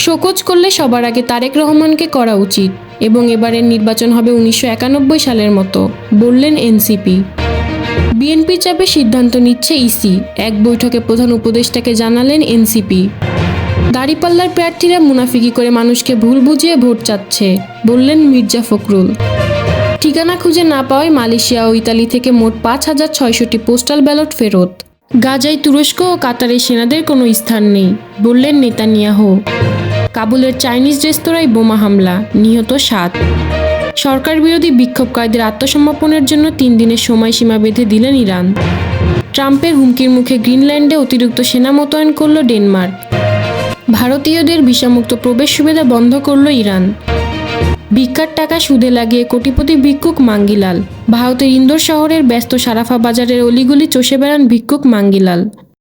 Show cause করলে সবার আগে তারেক রহমানকে করা উচিত এবং এবারের নির্বাচন হবে 1991 সালের মতো, বললেন এনসিপি। বিএনপির চাপে সিদ্ধান্ত নিচ্ছে ইসি, এক বৈঠকে প্রধান উপদেষ্টাকে জানালেন এনসিপি। দাঁড়িপাল্লার প্রার্থীরা মুনাফিকি করে মানুষকে ভুল বুঝিয়ে ভোট চাচ্ছে, বললেন মির্জা ফখরুল। ঠিকানা খুঁজে না পাওয়ায় মালয়েশিয়া ও ইতালি থেকে মোট 5,600টি পোস্টাল ব্যালট ফেরত। গাজায় তুরস্ক ও কাতারের সেনাদের কোনো স্থান নেই, বললেন নেতানিয়াহু। কাবুলের চাইনিজ রেস্তোরাঁয় বোমা হামলা, নিহত 7। সরকার বিরোধী বিক্ষোভকারীদের আত্মসমর্পণের জন্য 3 দিনের সময়সীমা বেঁধে দিলেন ইরান। ট্রাম্পের হুমকির মুখে গ্রিনল্যান্ডে অতিরিক্ত সেনা মোতায়েন করল ডেনমার্ক। ভারতীয়দের ভিসামুক্ত প্রবেশ সুবিধা বন্ধ করল ইরান। ভিক্ষার টাকা সুদে লাগিয়ে কোটিপতি ভিক্ষুক মাঙ্গিলাল। ভারতের ইন্দোর শহরের ব্যস্ত সারাফা বাজারের অলিগলি চষে বেড়ান ভিক্ষুক মাঙ্গিলাল।